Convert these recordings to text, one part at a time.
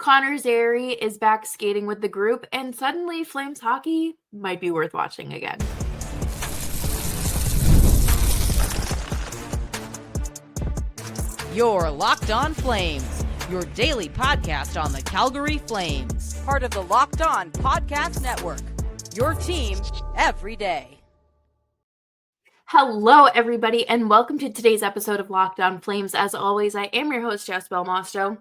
Connor Zary is back skating with the group, and suddenly Flames hockey might be worth watching again. You're Locked On Flames, your daily podcast on the Calgary Flames. Part of the Locked On Podcast Network, your team every day. Hello, everybody, and welcome to today's episode of Locked On Flames. As always, I am your host, Jess Belmosto.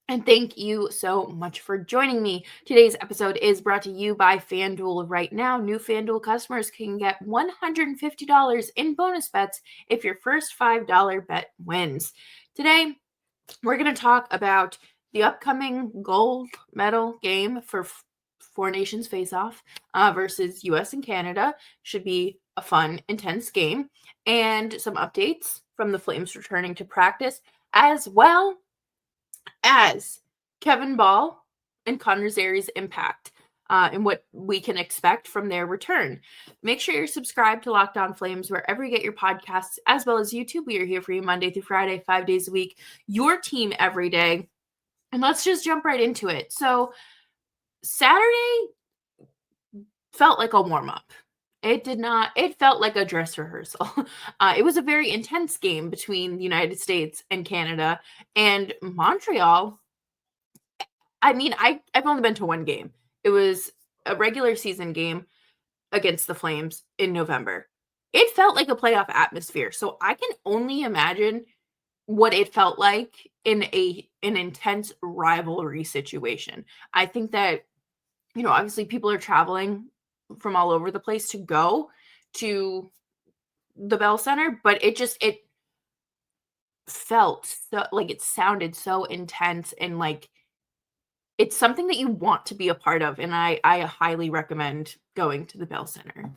And thank you so much for joining me. Today's episode is brought to you by FanDuel. Right now, new FanDuel customers can get $150 in bonus bets if your first $5 bet wins. Today, we're going to talk about the upcoming gold medal game for Nations Faceoff versus US and Canada. Should be a fun, intense game. And some updates from the Flames returning to practice, as well as Kevin Bahl and Connor Zary's impact and what we can expect from their return. Make sure you're subscribed to Locked On Flames wherever you get your podcasts, as well as YouTube. We are here for you Monday through Friday, 5 days a week, your team every day. And let's just jump right into it. So Saturday felt like a warm-up. It felt like a dress rehearsal. It was a very intense game between the United States and Canada, and Montreal. I mean, I've only been to one game. It was a regular season game against the Flames in November. It felt like a playoff atmosphere, so I can only imagine what it felt like in an intense rivalry situation. I think that, obviously people are traveling from all over the place to go to the Bell Center, but it felt so, like, it sounded so intense, and like it's something that you want to be a part of. And I highly recommend going to the Bell Center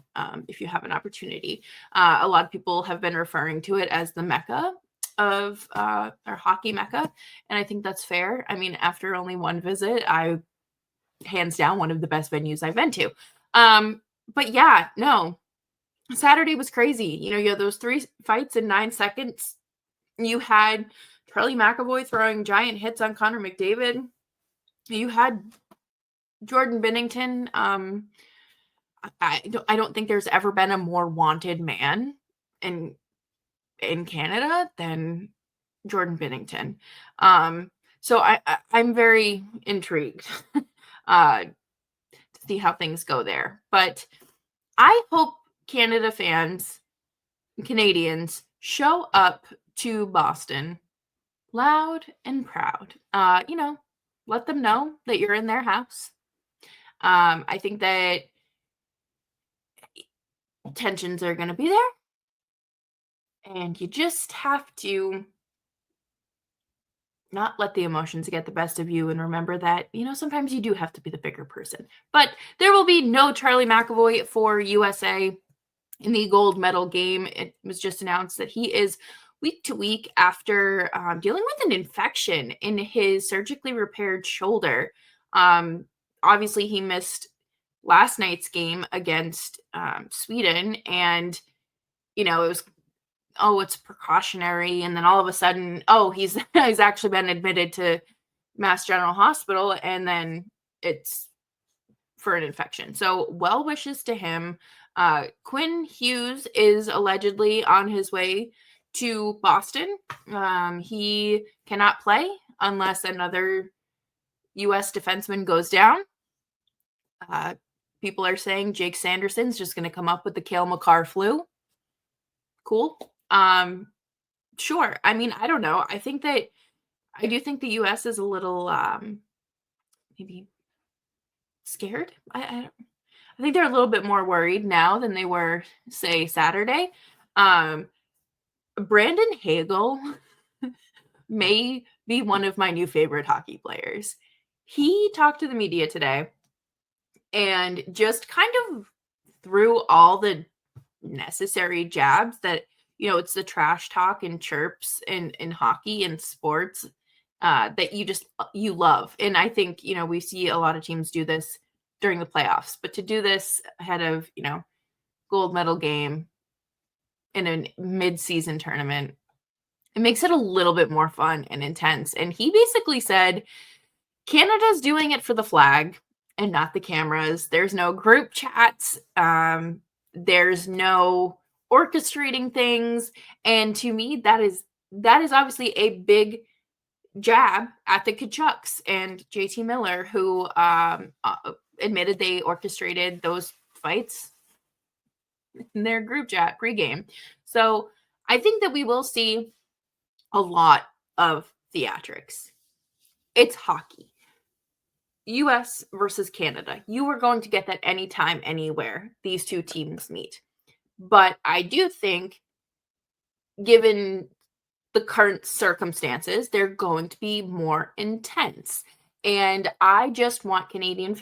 if you have an opportunity. A lot of people have been referring to it as the Mecca of our hockey Mecca, and I think that's fair. I mean, after only one visit, hands down one of the best venues I've been to. But yeah, no, Saturday was crazy. You had those 3 fights in 9 seconds. You had Charlie McAvoy throwing giant hits on Connor McDavid. You had Jordan Binnington. I don't think there's ever been a more wanted man in Canada than Jordan Binnington. So I'm very intrigued to see how things go there. But I hope Canada fans, Canadians, show up to Boston loud and proud. Let them know that you're in their house. I think that tensions are going to be there. And you just have to not let the emotions get the best of you, and remember that, sometimes you do have to be the bigger person. But there will be no Charlie McAvoy for USA in the gold medal game. It was just announced that he is week to week after dealing with an infection in his surgically repaired shoulder. Obviously, he missed last night's game against Sweden, and, it was, it's precautionary. And then all of a sudden, he's actually been admitted to Mass General Hospital, and then it's for an infection. So well wishes to him. Quinn Hughes is allegedly on his way to Boston. He cannot play unless another U.S. defenseman goes down. People are saying Jake Sanderson's just going to come up with the Cale Makar flu. Cool. Sure. I mean, I don't know. I do think the U.S. is a little maybe scared. I think they're a little bit more worried now than they were, say, Saturday. Brandon Hagel may be one of my new favorite hockey players. He talked to the media today and just kind of threw all the necessary jabs that, it's the trash talk and chirps in hockey and sports that you love. And I think, we see a lot of teams do this during the playoffs, but to do this ahead of, gold medal game in a mid-season tournament, it makes it a little bit more fun and intense. And he basically said, Canada's doing it for the flag and not the cameras. There's no group chats. There's no orchestrating things. And to me, that is obviously a big jab at the Kachucks and JT Miller, who admitted they orchestrated those fights in their group chat pregame. So I think that we will see a lot of theatrics. It's hockey. US versus Canada. You are going to get that anytime, anywhere these two teams meet. But I do think, given the current circumstances, they're going to be more intense. And I just want Canadians,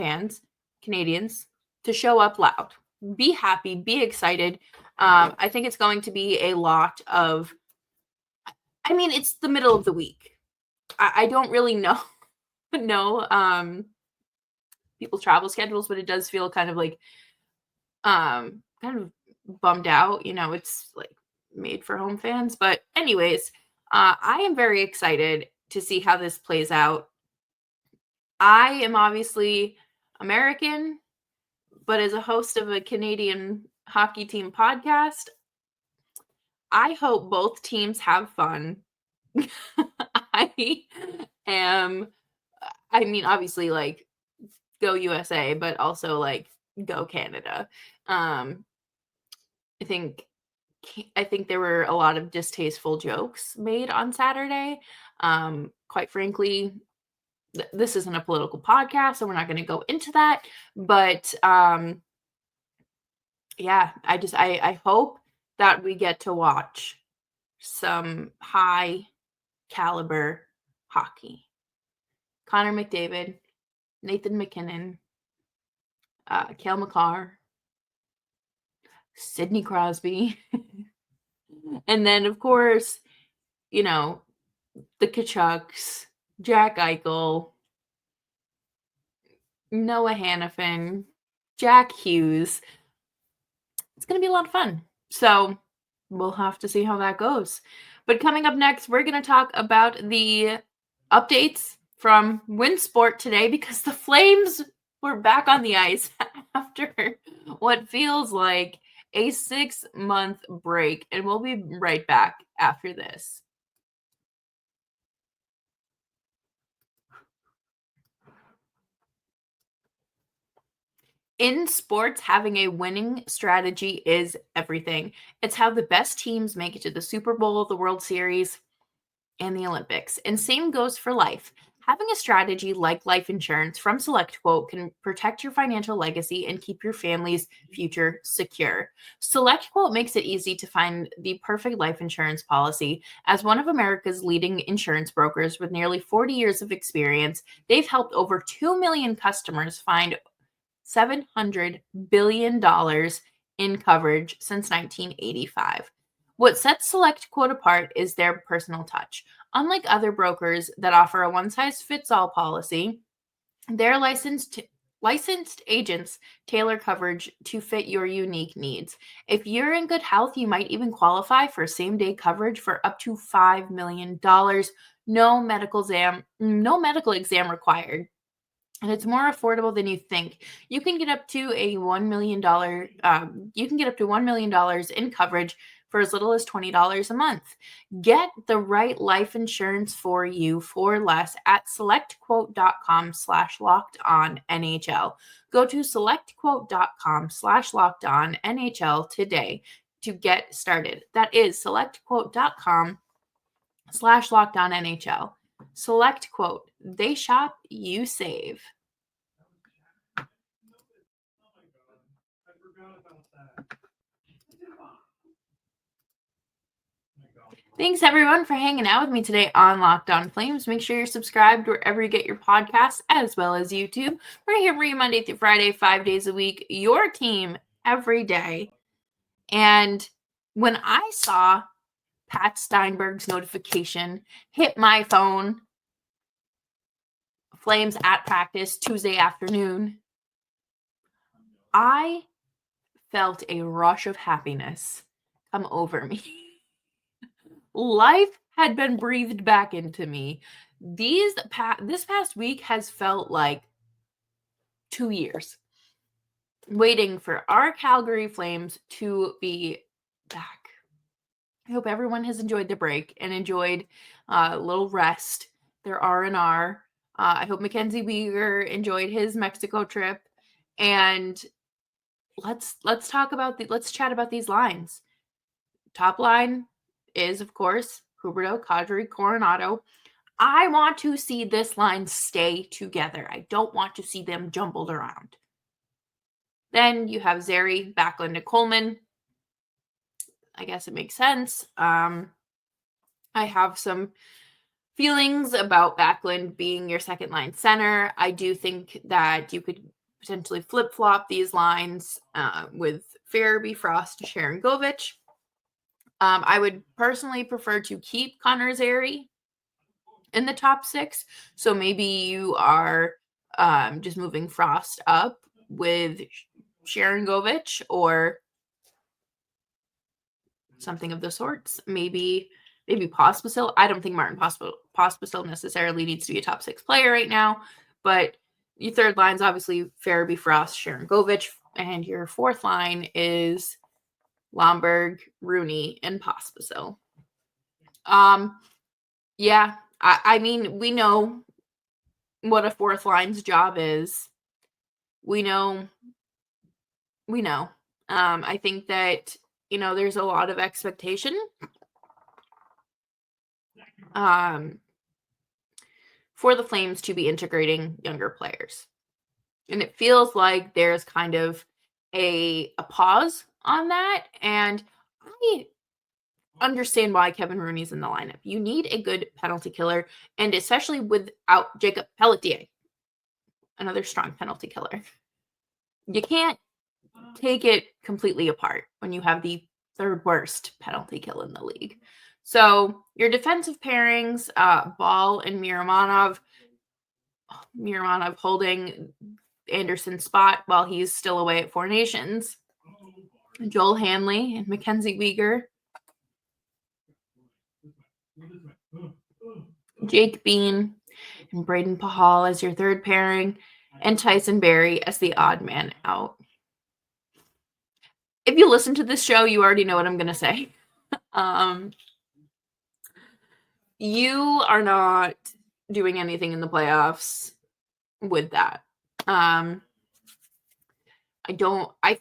to show up loud, be happy, be excited. I think it's going to be a lot of, it's the middle of the week. I don't really know people's travel schedules, but it does feel kind of like kind of bummed out. It's like made for home fans. But anyways, I am very excited to see how this plays out. I am obviously American, but as a host of a Canadian hockey team podcast, I hope both teams have fun. I am, obviously, like, go USA, but also, like, go Canada. I think there were a lot of distasteful jokes made on Saturday. Quite frankly, this isn't a political podcast, so we're not going to go into that. But yeah, I hope that we get to watch some high caliber hockey. Connor McDavid, Nathan McKinnon, Cale Makar, Sidney Crosby, and then of course, the Kachucks, Jack Eichel, Noah Hannafin, Jack Hughes. It's going to be a lot of fun. So we'll have to see how that goes. But coming up next, we're going to talk about the updates from WinSport today, because the Flames were back on the ice after what feels like a 6-month break. And we'll be right back after this. In sports, having a winning strategy is everything. It's how the best teams make it to the Super Bowl, the World Series, and the Olympics. And same goes for life. Having a strategy like life insurance from SelectQuote can protect your financial legacy and keep your family's future secure. SelectQuote makes it easy to find the perfect life insurance policy. As one of America's leading insurance brokers with nearly 40 years of experience, they've helped over 2 million customers find $700 billion in coverage since 1985. What sets SelectQuote apart is their personal touch. Unlike other brokers that offer a one-size-fits-all policy, their licensed agents tailor coverage to fit your unique needs. If you're in good health, you might even qualify for same-day coverage for up to $5 million. No medical exam required. And it's more affordable than you think. You can get up to $1 million. You can get up to $1 million in coverage for as little as $20 a month. Get the right life insurance for you for less at selectquote.com/lockedonnhl. Go to selectquote.com/lockedonnhl today to get started. That is selectquote.com/lockedonnhl. SelectQuote. They shop, you save. Thanks everyone for hanging out with me today on Locked On Flames. Make sure you're subscribed wherever you get your podcasts, as well as YouTube. We're here for you Monday through Friday, 5 days a week. Your team every day. And when I saw Pat Steinberg's notification hit my phone, Flames at practice Tuesday afternoon, I felt a rush of happiness come over me. Life had been breathed back into me. this past week has felt like 2 years waiting for our Calgary Flames to be back. I hope everyone has enjoyed the break and enjoyed a little rest, their R&R. I hope Mackenzie Weegar enjoyed his Mexico trip. And let's chat about these lines. Top line is, of course, Huberdeau, Kadri, Coronado. I want to see this line stay together. I don't want to see them jumbled around. Then you have Zary, Backlund, and Coleman. I guess it makes sense. I have some feelings about Backlund being your second line center. I do think that you could potentially flip-flop these lines with Farabee, Frost, Sharon Govich. I would personally prefer to keep Connor Zary in the top 6. So maybe you are just moving Frost up with Sharon Govich or something of the sorts. Maybe Pospisil. I don't think Martin Pospisil necessarily needs to be a top 6 player right now, but your third line is obviously Farabee, Frost, Sharon Govich, and your fourth line is Lomberg, Rooney, and Pospisil. Yeah, I mean, we know what a fourth line's job is. We know. I think that, there's a lot of expectation for the Flames to be integrating younger players. And it feels like there's kind of a pause on that. And I understand why Kevin Rooney's in the lineup. You need a good penalty killer, and especially without Jacob Pelletier, another strong penalty killer. You can't take it completely apart when you have the third worst penalty kill in the league. So your defensive pairings, Bahl and Miromanov holding Anderson's spot while he's still away at Four Nations. Joel Hanley and Mackenzie Weegar. Jake Bean and Braden Pahal as your third pairing, and Tyson Barrie as the odd man out. If you listen to this show, you already know what I'm going to say. You are not doing anything in the playoffs with that. I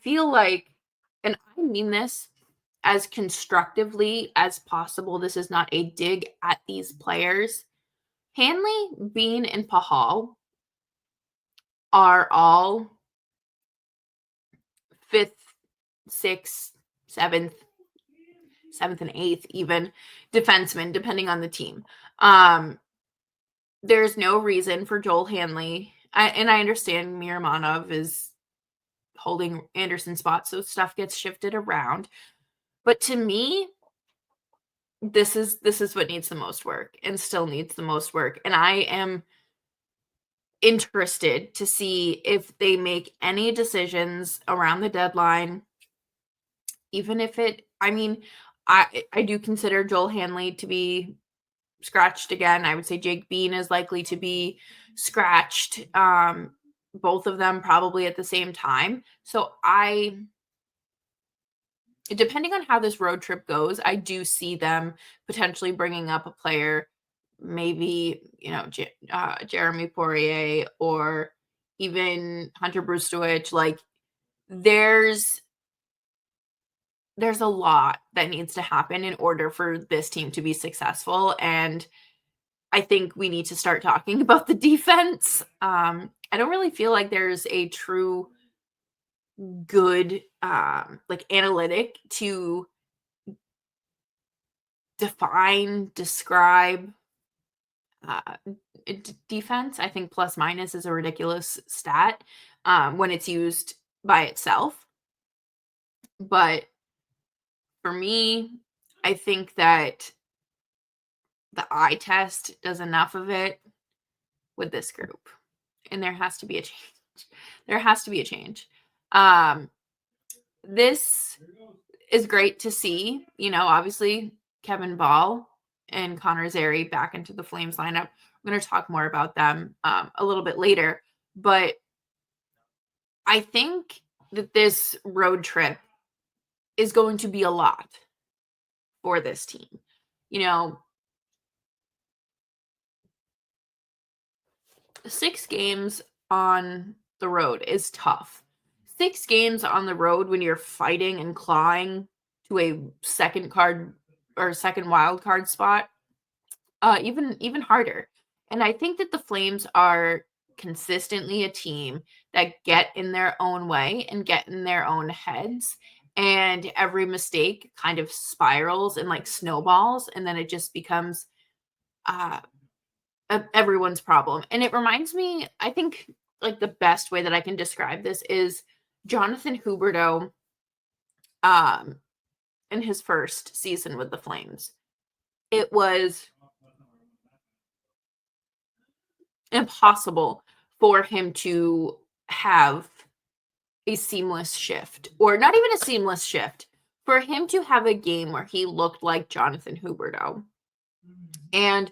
feel like, and I mean this as constructively as possible, this is not a dig at these players. Hanley, Bean, and Pahal are all 5th, 6th, 7th, and 8th even defensemen, depending on the team. There's no reason for Joel Hanley, and I understand Miromanov is holding Anderson's spot, so stuff gets shifted around. But to me, this is what needs the most work and still needs the most work. And I am interested to see if they make any decisions around the deadline, even if I do consider Joel Hanley to be scratched again. I would say Jake Bean is likely to be scratched. Both of them probably at the same time. So depending on how this road trip goes, I do see them potentially bringing up a player, maybe, Jeremy Poirier or even Hunter Brustowicz. Like, there's a lot that needs to happen in order for this team to be successful. And I think we need to start talking about the defense. I don't really feel like there's a true good analytic to describe defense. I think plus minus is a ridiculous stat when it's used by itself. But for me, I think that the eye test does enough of it with this group. And there has to be a change. This is great to see. Obviously, Kevin Bahl and Connor Zary back into the Flames lineup I'm going to talk more about them a little bit later. But I think that this road trip is going to be a lot for this team. You know, 6 games on the road is tough. 6 games on the road when you're fighting and clawing to a second card or second wild card spot, even harder. And I think that the Flames are consistently a team that get in their own way and get in their own heads, and every mistake kind of spirals and like snowballs, and then it just becomes uh everyone's problem. And it reminds me, I think, like the best way that I can describe this is Jonathan Huberdeau um in his first season with the Flames. It was impossible for him to have a seamless shift, or not even a seamless shift, for him to have a game where he looked like Jonathan Huberdeau. And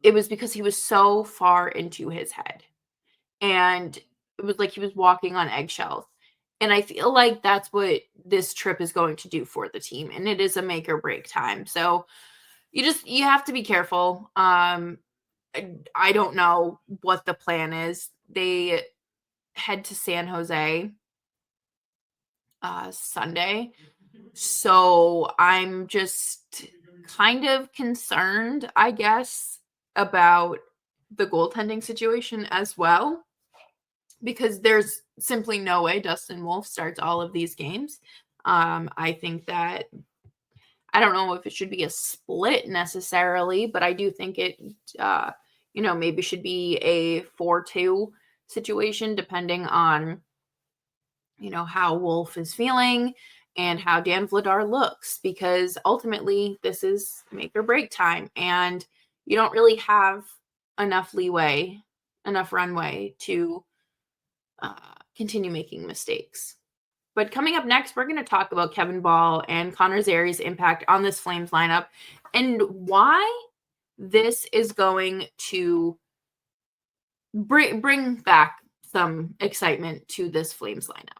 it was because he was so far into his head. And it was like he was walking on eggshells. And I feel like that's what this trip is going to do for the team. And it is a make or break time. So you have to be careful. I don't know what the plan is. They head to San Jose Sunday. So I'm just kind of concerned, I guess, about the goaltending situation as well, because there's simply no way Dustin Wolf starts all of these games. I think that I don't know if it should be a split necessarily, but I do think it, maybe should be a 4-2 situation depending on, how Wolf is feeling and how Dan Vladar looks, because ultimately this is make or break time, and you don't really have enough leeway, enough runway to continue making mistakes. But coming up next, we're going to talk about Kevin Bahl and Connor Zary's impact on this Flames lineup and why this is going to bring back some excitement to this Flames lineup.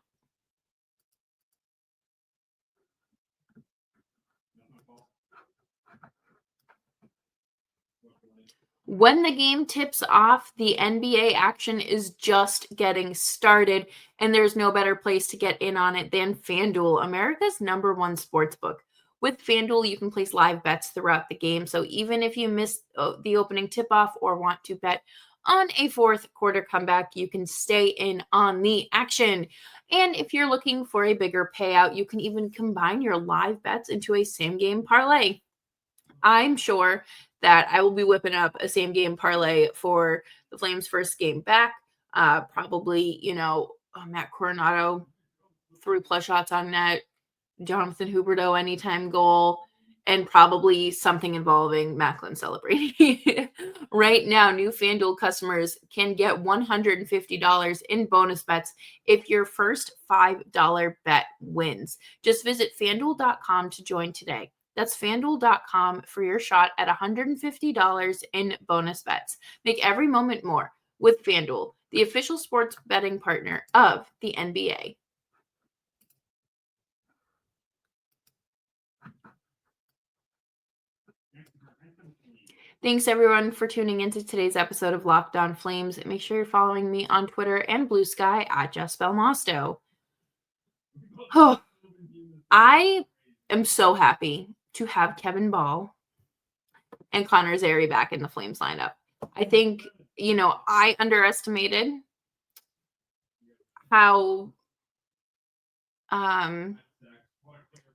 When the game tips off, the NBA action is just getting started, and there's no better place to get in on it than FanDuel, America's #1 sportsbook. With FanDuel, you can place live bets throughout the game, so even if you miss the opening tip-off or want to bet on a fourth quarter comeback, you can stay in on the action. And if you're looking for a bigger payout, you can even combine your live bets into a same-game parlay. I'm sure that I will be whipping up a same game parlay for the Flames' first game back. Probably, Matt Coronado, 3+ shots on net, Jonathan Huberdeau anytime goal, and probably something involving Macklin celebrating. Right now, new FanDuel customers can get $150 in bonus bets if your first $5 bet wins. Just visit FanDuel.com to join today. That's FanDuel.com for your shot at $150 in bonus bets. Make every moment more with FanDuel, the official sports betting partner of the NBA. Thanks everyone for tuning into today's episode of Locked On Flames. Make sure you're following me on Twitter and Blue Sky at Jess Belmosto. Oh, I am so happy to have Kevin Bahl and Connor Zary back in the Flames lineup. I think, I underestimated how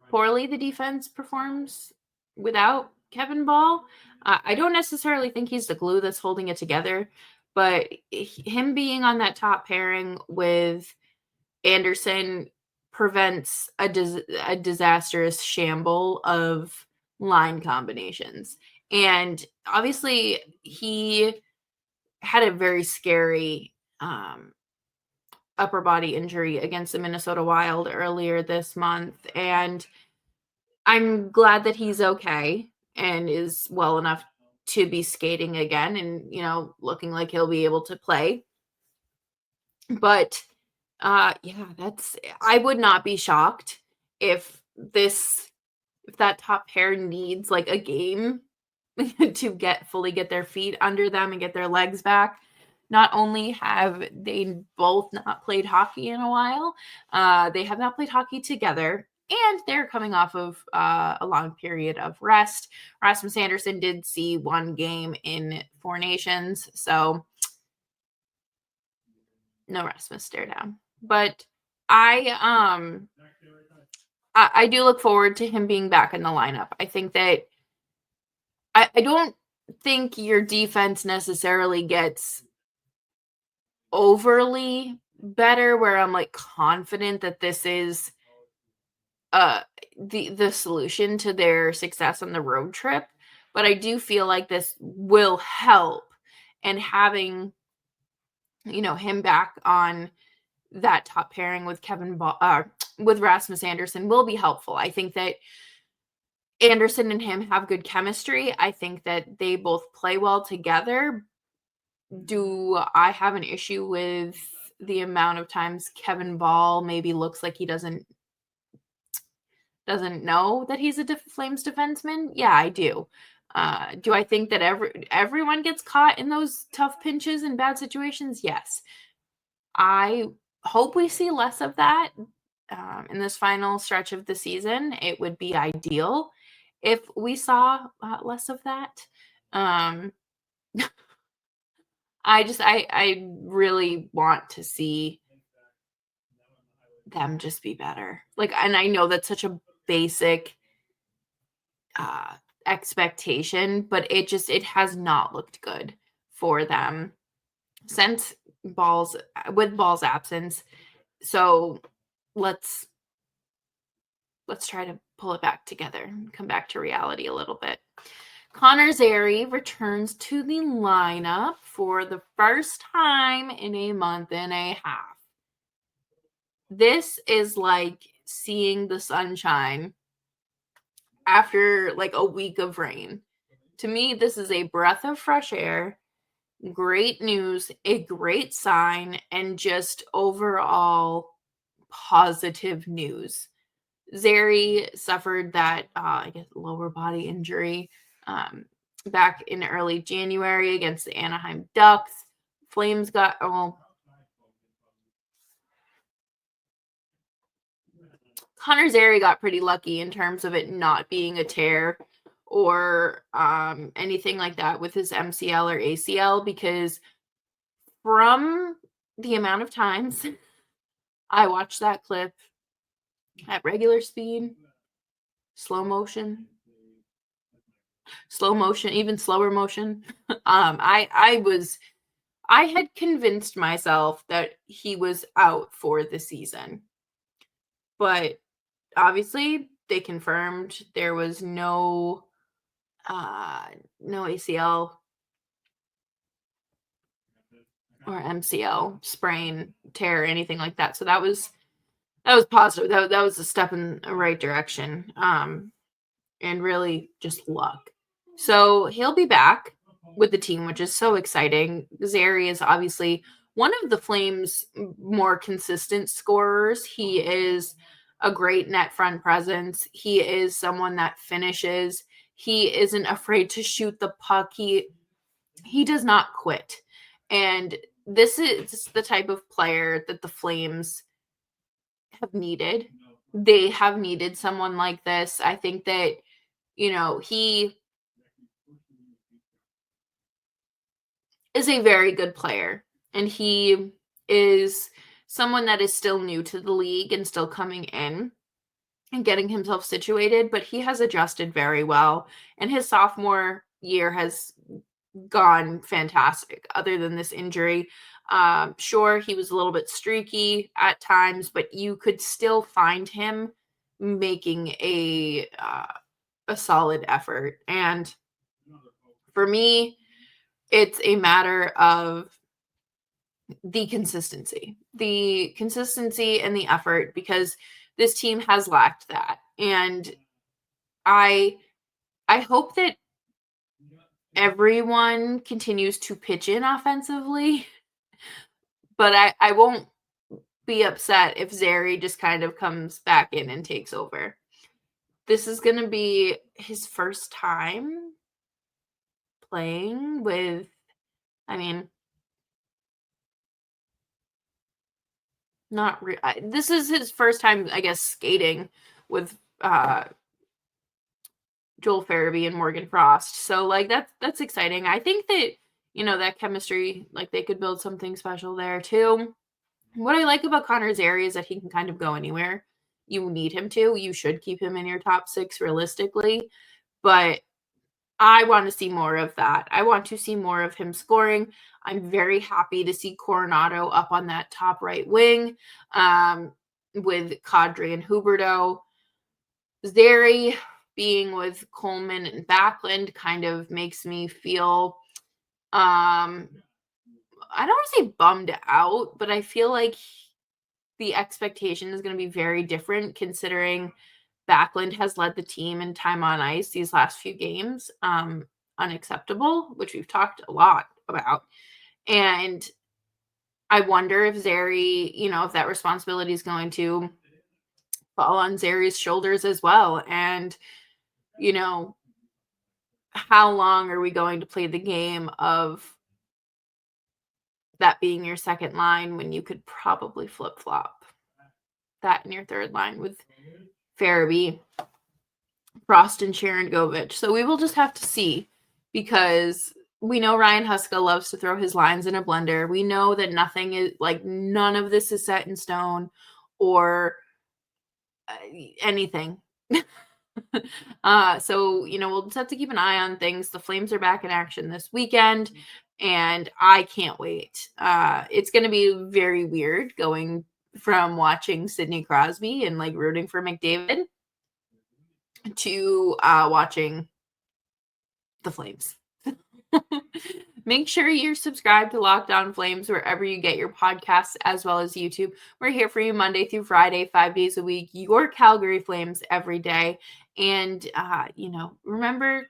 poorly the defense performs without Kevin Bahl. I don't necessarily think he's the glue that's holding it together, but him being on that top pairing with Anderson prevents a disastrous shamble of line combinations. And obviously, he had a very scary upper body injury against the Minnesota Wild earlier this month. And I'm glad that he's okay and is well enough to be skating again and, looking like he'll be able to play. But yeah, I would not be shocked if that top pair needs like a game to fully get their feet under them and get their legs back. Not only have they both not played hockey in a while, they have not played hockey together, and they're coming off of a long period of rest. Rasmus Anderson did see one game in Four Nations, so no Rasmus stare down. But I do look forward to him being back in the lineup. I think that I don't think your defense necessarily gets overly better where I'm like confident that this is the solution to their success on the road trip, but I do feel like this will help, and having him back on that top pairing with Kevin Bahl, with Rasmus Anderson will be helpful. I think that Anderson and him have good chemistry. I think that they both play well together. Do I have an issue with the amount of times Kevin Bahl maybe looks like he doesn't know that he's a Flames defenseman? Yeah, I do. Do I think that everyone gets caught in those tough pinches and bad situations? Yes. I hope we see less of that in this final stretch of the season. It would be ideal if we saw less of that. I really want to see them just be better. Like, and I know that's such a basic expectation, but it has not looked good for them since Bahl's absence. So let's try to pull it back together and come back to reality a little bit. Connor Zary returns to the lineup for the first time in a month and a half. This is like seeing the sunshine after like a week of rain. To me, this is a breath of fresh air, great news, a great sign, and just overall positive news. Zary suffered that, lower body injury back in early January against the Anaheim Ducks. Flames Connor Zary got pretty lucky in terms of it not being a tear or anything like that with his MCL or ACL, because from the amount of times I watched that clip at regular speed, slow motion, even slower motion, I had convinced myself that he was out for the season. But obviously they confirmed there was no ACL or MCL, sprain, tear, anything like that. So that was positive. That was a step in the right direction. And really just luck. So he'll be back with the team, which is so exciting. Zary is obviously one of the Flames' more consistent scorers. He is a great net front presence. He is someone that finishes. He isn't afraid to shoot the puck. He does not quit. And this is the type of player that the Flames have needed. They have needed someone like this. I think that, he is a very good player, and he is someone that is still new to the league and still coming in and getting himself situated, but he has adjusted very well, and his sophomore year has gone fantastic other than this injury. Sure, he was a little bit streaky at times, but you could still find him making a solid effort. And for me, it's a matter of the consistency and the effort, because this team has lacked that. And I hope that everyone continues to pitch in offensively, but I won't be upset if Zary just kind of comes back in and takes over. This is going to be his first time playing with, I mean, this is his first time, I guess, skating with Joel Farabee and Morgan Frost. So like that's exciting. I think that, that chemistry, like they could build something special there too. What I like about Connor Zary is that he can kind of go anywhere you need him to. You should keep him in your top 6 realistically, but I want to see more of that. I want to see more of him scoring. I'm very happy to see Coronado up on that top right wing with Kadri and Huberto. Zary being with Coleman and Backlund kind of makes me feel, I don't want to say bummed out, but I feel like the expectation is going to be very different considering Backlund has led the team in time on ice these last few games. Unacceptable, which we've talked a lot about. And I wonder if Zary, if that responsibility is going to fall on Zary's shoulders as well. And, how long are we going to play the game of that being your second line when you could probably flip-flop that in your third line with Farabee, Frost, and Sharon Govich. So we will just have to see, because we know Ryan Huska loves to throw his lines in a blender. We know that none of this is set in stone or anything. So, we'll just have to keep an eye on things. The Flames are back in action this weekend, and I can't wait. It's going to be very weird going from watching Sidney Crosby and like rooting for McDavid to watching the Flames. Make sure you're subscribed to Locked On Flames wherever you get your podcasts, as well as YouTube. We're here for you Monday through Friday, 5 days a week. Your Calgary Flames every day. And, remember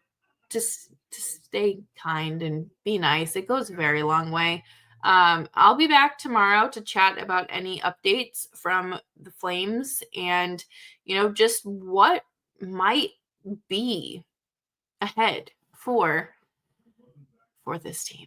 to stay kind and be nice. It goes a very long way. I'll be back tomorrow to chat about any updates from the Flames and, just what might be ahead for this team.